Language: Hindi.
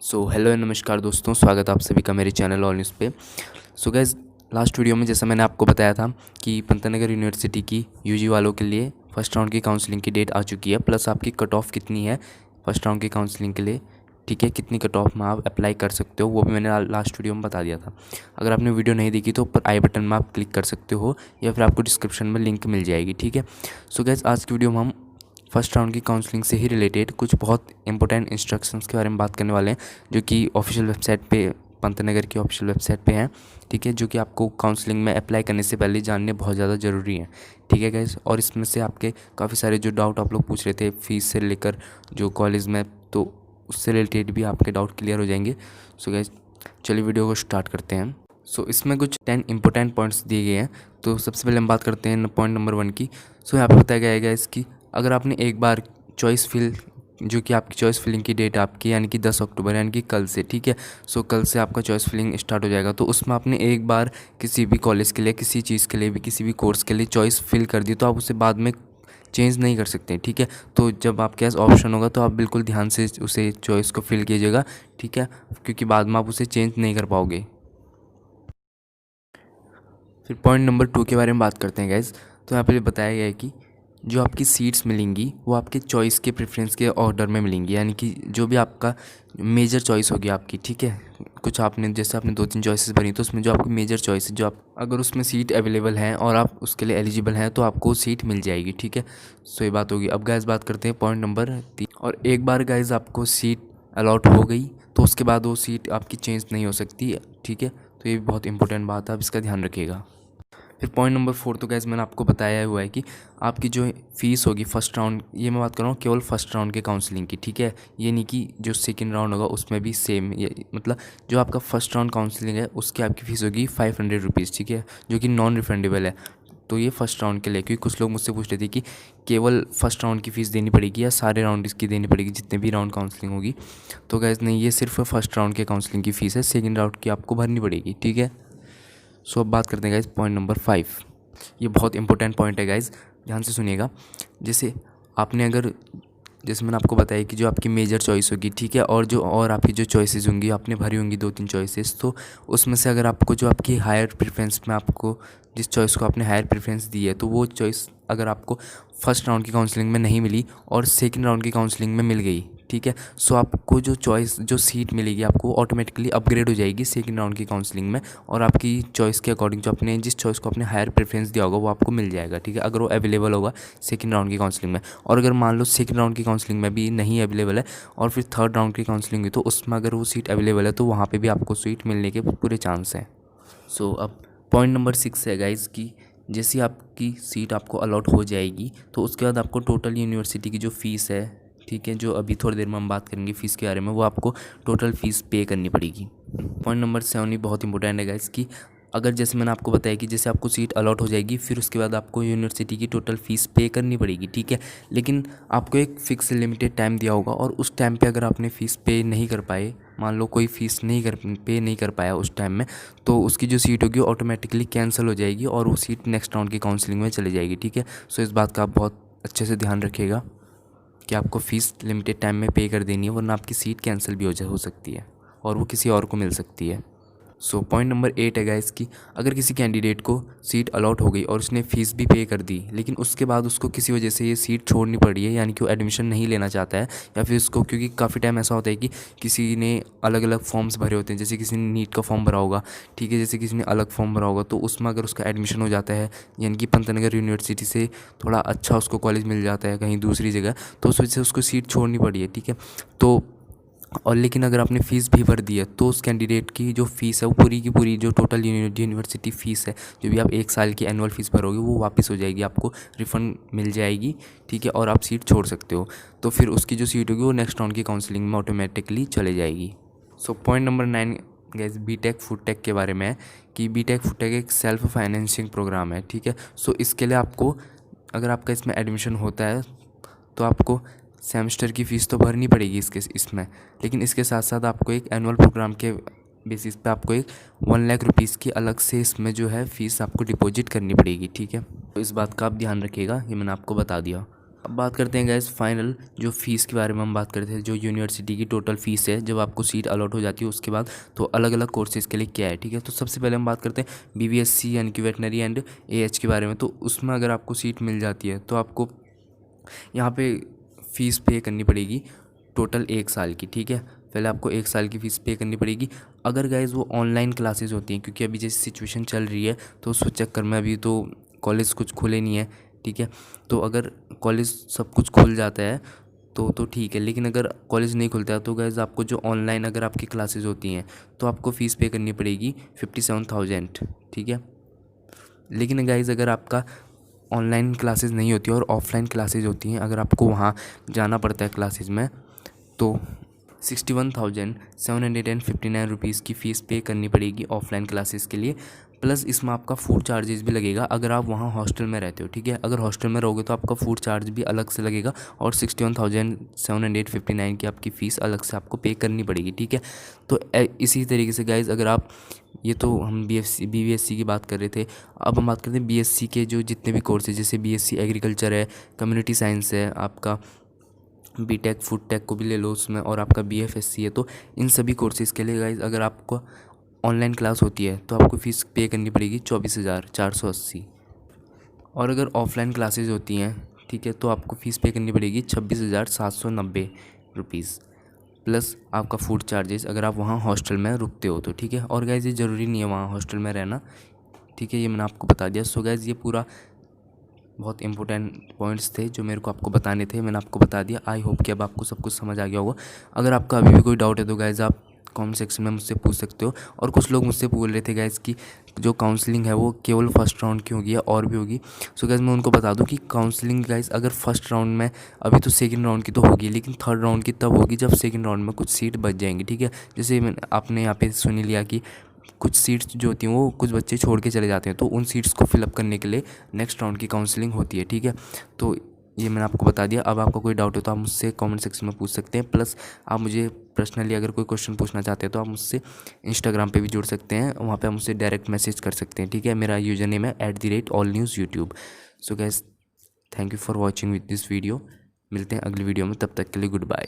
सो हेलो एंड नमस्कार दोस्तों, स्वागत है आप सभी का मेरे चैनल ऑल न्यूज़ पे। सो गैस, लास्ट वीडियो में जैसा मैंने आपको बताया था कि पंतनगर यूनिवर्सिटी की यूजी वालों के लिए फर्स्ट राउंड की काउंसलिंग की डेट आ चुकी है, प्लस आपकी कट ऑफ कितनी है फर्स्ट राउंड की काउंसलिंग के लिए, ठीक है, कितनी कट ऑफ में आप अप्लाई कर सकते हो वो भी मैंने लास्ट वीडियो में बता दिया था। अगर आपने वीडियो नहीं देखी तो ऊपर आई बटन में आप क्लिक कर सकते हो या फिर आपको डिस्क्रिप्शन में लिंक मिल जाएगी, ठीक है। सो गैस, आज की वीडियो में हम फर्स्ट राउंड की काउंसलिंग से ही रिलेटेड कुछ बहुत इंपॉर्टेंट इंस्ट्रक्शंस के बारे में बात करने वाले हैं, जो कि ऑफिशियल वेबसाइट पे, पंतनगर की ऑफिशियल वेबसाइट पे हैं, ठीक है, जो कि आपको काउंसलिंग में अप्लाई करने से पहले जानने बहुत ज़्यादा ज़रूरी हैं, ठीक है गाइस। और इसमें से आपके काफ़ी सारे जो डाउट आप लोग पूछ रहे थे फीस से लेकर जो कॉलेज में, तो उससे रिलेटेड भी आपके डाउट क्लियर हो जाएंगे। सो गाइस, चलिए वीडियो को स्टार्ट करते हैं। सो इसमें कुछ 10 इंपॉर्टेंट पॉइंट्स दिए गए हैं। तो सबसे पहले हम बात करते हैं पॉइंट नंबर 1 की। सो यहाँ पे बताया गया है इसकी, अगर आपने एक बार चॉइस फिल, जो कि आपकी चॉइस फिलिंग की डेट आपकी यानी कि 10 अक्टूबर यानी कि कल से, ठीक है। सो कल से आपका चॉइस फिलिंग स्टार्ट हो जाएगा। तो उसमें आपने एक बार किसी भी कॉलेज के लिए, किसी चीज़ के लिए भी, किसी भी कोर्स के लिए चॉइस फिल कर दी तो आप उसे बाद में चेंज नहीं कर सकते, ठीक है। तो जब आपके पास ऑप्शन होगा तो आप बिल्कुल ध्यान से उसे चॉइस को फिल कीजिएगा, ठीक है, क्योंकि बाद में आप उसे चेंज नहीं कर पाओगे। फिर पॉइंट नंबर 2 के बारे में बात करते हैं गाइज। तो यहाँ पे बताया गया है कि जो आपकी सीट्स मिलेंगी वो आपके चॉइस के प्रेफरेंस के ऑर्डर में मिलेंगी, यानी कि जो भी आपका मेजर चॉइस होगी आपकी, ठीक है। कुछ आपने जैसे आपने 2-3 चॉइसेस भरी तो उसमें जो आपकी मेजर चॉइस है, जो आप अगर उसमें सीट अवेलेबल है और आप उसके लिए एलिजिबल हैं तो आपको सीट मिल जाएगी, ठीक है। सो ये बात होगी। अब गाइज बात करते हैं पॉइंट नंबर 3। और एक बार गाइज आपको सीट अलॉट हो गई तो उसके बाद वो सीट आपकी चेंज नहीं हो सकती, ठीक है। तो ये भी बहुत इंपॉर्टेंट बात है, आप इसका ध्यान रखिएगा। फिर पॉइंट नंबर 4 तो गैस मैंने आपको बताया हुआ है कि आपकी जो फ़ीस होगी फर्स्ट राउंड, ये मैं बात कर रहा हूँ केवल फर्स्ट राउंड के काउंसलिंग की, ठीक है। ये नहीं कि जो सेकंड राउंड होगा उसमें भी सेम, ये मतलब जो आपका फर्स्ट राउंड काउंसलिंग है उसकी आपकी फ़ीस होगी 500 रुपीज़, ठीक है, जो कि नॉन रिफंडेबल है। तो ये फर्स्ट राउंड के लिए, क्योंकि कुछ लोग मुझसे पूछ रहे थे कि केवल फर्स्ट राउंड की फ़ीस देनी पड़ेगी या सारे राउंड इसकी देनी पड़ेगी, जितने भी राउंड काउंसलिंग होगी। तो गैस नहीं, ये सिर्फ फर्स्ट राउंड के काउंसलिंग की फ़ीस है, सेकेंड राउंड की आपको भरनी पड़ेगी, ठीक है। सो अब बात करते हैं गाइज पॉइंट नंबर 5। ये बहुत इंपॉर्टेंट पॉइंट है गाइज, ध्यान से सुनिएगा। जैसे आपने अगर, जैसे मैंने आपको बताया कि जो आपकी मेजर चॉइस होगी, ठीक है, और जो और आपकी जो चॉइसेस होंगी, आपने भरी होंगी 2-3 चॉइसेस, तो उसमें से अगर आपको जो आपकी हायर प्रेफरेंस में, आपको जिस चॉइस को आपने हायर प्रेफरेंस दी है, तो वो चॉइस अगर आपको फर्स्ट राउंड की काउंसलिंग में नहीं मिली और सेकंड राउंड की काउंसलिंग में मिल गई, ठीक है, सो आपको जो चॉइस, जो सीट मिलेगी आपको ऑटोमेटिकली अपग्रेड हो जाएगी सेकंड राउंड की काउंसलिंग में, और आपकी चॉइस के अकॉर्डिंग जो आपने जिस चॉइस को आपने हायर प्रेफरेंस दिया होगा वो आपको मिल जाएगा, ठीक है, अगर वो अवेलेबल होगा सेकंड राउंड की काउंसलिंग में। और अगर मान लो सेकंड राउंड की काउंसलिंग में भी नहीं अवेलेबल है और फिर थर्ड राउंड की काउंसलिंग हुई तो उसमें अगर वो सीट अवेलेबल है तो वहाँ पर भी आपको सीट मिलने के पूरे चांस हैं। सो अब पॉइंट नंबर 6 है गाइज की, जैसे आपकी सीट आपको अलॉट हो जाएगी तो उसके बाद आपको टोटल यूनिवर्सिटी की जो फ़ीस है, ठीक है, जो अभी थोड़ी देर में हम बात करेंगे फ़ीस के बारे में, वो आपको टोटल फ़ीस पे करनी पड़ेगी। पॉइंट नंबर 7 भी बहुत इंपॉर्टेंट है गाइस कि अगर, जैसे मैंने आपको बताया कि जैसे आपको सीट अलॉट हो जाएगी फिर उसके बाद आपको यूनिवर्सिटी की टोटल फ़ीस पे करनी पड़ेगी, ठीक है। लेकिन आपको एक फ़िक्स लिमिटेड टाइम दिया होगा और उस टाइम पे अगर आपने फ़ीस पे नहीं कर पाए, मान लो कोई फ़ीस पे नहीं कर पाया उस टाइम में, तो उसकी जो सीट होगी ऑटोमेटिकली कैंसिल हो जाएगी और वो सीट नेक्स्ट राउंड की काउंसलिंग में चली जाएगी, ठीक है। सो इस बात का आप बहुत अच्छे से ध्यान रखिएगा कि आपको फ़ीस लिमिटेड टाइम में पे कर देनी है, वरना आपकी सीट कैंसिल भी हो सकती है और वो किसी और को मिल सकती है। सो पॉइंट नंबर 8 है गाइस कि अगर किसी कैंडिडेट को सीट अलॉट हो गई और उसने फ़ीस भी पे कर दी, लेकिन उसके बाद उसको किसी वजह से ये सीट छोड़नी पड़ी है, यानी कि वो एडमिशन नहीं लेना चाहता है, या फिर उसको, क्योंकि काफ़ी टाइम ऐसा होता है कि किसी ने अलग अलग फॉर्म्स भरे होते हैं, जैसे किसी ने नीट का फॉर्म भरा होगा, ठीक है, जैसे किसी ने अलग फॉर्म भरा होगा, तो उसमें अगर उसका एडमिशन हो जाता है, यानी कि पंतनगर यूनिवर्सिटी से थोड़ा अच्छा उसको कॉलेज मिल जाता है कहीं दूसरी जगह, तो उस वजह से उसको सीट छोड़नी पड़ी है, ठीक है। तो और लेकिन अगर आपने फ़ीस भी भर दी है तो उस कैंडिडेट की जो फ़ीस है वो पूरी की पूरी, जो टोटल यूनिवर्सिटी फ़ीस है, जो भी आप 1 साल की एनुअल फ़ीस भरोगे वो वापस हो जाएगी, आपको रिफ़ंड मिल जाएगी, ठीक है, और आप सीट छोड़ सकते हो। तो फिर उसकी जो सीट होगी वो नेक्स्ट राउंड की काउंसलिंग में ऑटोमेटिकली चले जाएगी। सो पॉइंट नंबर 9 गैस बीटेक फूडटेक के बारे में है कि बीटेक फूडटेक एक सेल्फ फाइनेंसिंग प्रोग्राम है, ठीक है। सो इसके लिए आपको, अगर आपका इसमें एडमिशन होता है तो आपको सेमेस्टर की फ़ीस तो भरनी पड़ेगी इसमें, लेकिन इसके साथ साथ आपको एक एनुअल प्रोग्राम के बेसिस पे आपको एक 1 लाख रुपीज़ की अलग से इसमें जो है फ़ीस आपको डिपॉजिट करनी पड़ेगी, ठीक है। तो इस बात का आप ध्यान रखिएगा, ये मैंने आपको बता दिया। अब बात करते हैं गैस फाइनल जो फ़ीस के बारे में हम बात करते हैं, जो यूनिवर्सिटी की टोटल फ़ीस है जब आपको सीट अलॉट हो जाती है उसके बाद, तो अलग अलग कोर्सेज़ के लिए क्या है, ठीक है। तो सबसे पहले हम बात करते हैं BVSC यानी कि वेटनरी एंड AH के बारे में। तो उसमें अगर आपको सीट मिल जाती है तो आपको यहाँ पे फ़ीस पे करनी पड़ेगी टोटल 1 साल की, ठीक है। पहले आपको 1 साल की फ़ीस पे करनी पड़ेगी। अगर गाइज़ वो ऑनलाइन क्लासेस होती हैं, क्योंकि अभी जैसी सिचुएशन चल रही है तो उस चक्कर में अभी तो कॉलेज कुछ खुले नहीं है, ठीक है। तो अगर कॉलेज सब कुछ खुल जाता है तो ठीक है, लेकिन अगर कॉलेज नहीं खुलता है तो गाइज़ आपको जो ऑनलाइन अगर आपकी क्लासेस होती हैं तो आपको फ़ीस पे करनी पड़ेगी 57,000, ठीक है। लेकिन गाइज़ अगर आपका ऑनलाइन क्लासेस नहीं होती और ऑफलाइन क्लासेस होती हैं, अगर आपको वहाँ जाना पड़ता है क्लासेस में, तो 61,759 रुपीज़ की फ़ीस पे करनी पड़ेगी ऑफलाइन क्लासेस के लिए। प्लस इसमें आपका फूड चार्जेस भी लगेगा अगर आप वहाँ हॉस्टल में रहते हो, ठीक है। अगर हॉस्टल में रहोगे तो आपका फूड चार्ज भी अलग से लगेगा और 61,759 की आपकी फ़ीस अलग से आपको पे करनी पड़ेगी, ठीक है। तो इसी तरीके से गाइज़ अगर आप, ये तो हम BVSC की बात कर रहे थे, अब हम बात करते हैं BSc के जो जितने भी कोर्स है, जैसे BSc एग्रीकल्चर है, कम्युनिटी साइंस है, आपका BTech फूड टेक को भी ले लो उसमें, और आपका BFSC है। तो इन सभी कोर्सेज़ के लिए गाइज़ अगर आपको ऑनलाइन क्लास होती है तो आपको फ़ीस पे करनी पड़ेगी 24,480, और अगर ऑफलाइन क्लासेज होती हैं, ठीक है, तो आपको फ़ीस पे करनी पड़ेगी 26,790 रुपीज़, प्लस आपका फूड चार्जेस अगर आप वहाँ हॉस्टल में रुकते हो तो, ठीक है। और गाइज़ ये ज़रूरी नहीं है वहाँ हॉस्टल में रहना, ठीक है, ये मैंने आपको बता दिया। सो गाइज़ ये पूरा बहुत इंपॉर्टेंट पॉइंट्स थे जो मेरे को आपको बताने थे, मैंने आपको बता दिया। आई होप कि अब आपको सब कुछ समझ आ गया होगा। अगर आपका अभी भी कोई डाउट है तो गाइज़ आप कमेंट सेक्शन में मुझसे पूछ सकते हो। और कुछ लोग मुझसे बोल रहे थे गाइज़ कि जो काउंसलिंग है वो केवल फर्स्ट राउंड की होगी या और भी होगी। सो गाइज़ मैं उनको बता दूं कि काउंसलिंग गाइज़ अगर फर्स्ट राउंड में, अभी तो सेकंड राउंड की तो होगी, लेकिन थर्ड राउंड की तब होगी जब सेकंड राउंड में कुछ सीट बच जाएंगी, ठीक है। जैसे आपने यहाँ पे सुन लिया कि कुछ सीट्स जो होती हैं वो कुछ बच्चे छोड़ के चले जाते हैं, तो उन सीट्स को फिलअप करने के लिए नेक्स्ट राउंड की काउंसलिंग होती है, ठीक है। तो ये मैंने आपको बता दिया। अब आपका कोई डाउट हो तो आप मुझसे कमेंट सेक्शन में पूछ सकते हैं। प्लस आप मुझे पर्सनली अगर कोई क्वेश्चन पूछना चाहते हैं तो आप मुझसे इंस्टाग्राम पे भी जुड़ सकते हैं, वहाँ पे आप मुझसे डायरेक्ट मैसेज कर सकते हैं, ठीक है। मेरा यूज़र नेम है @allnewsyoutube। So guys thank you for watching with this video. मिलते हैं अगली वीडियो में, तब तक के लिए गुड बाय।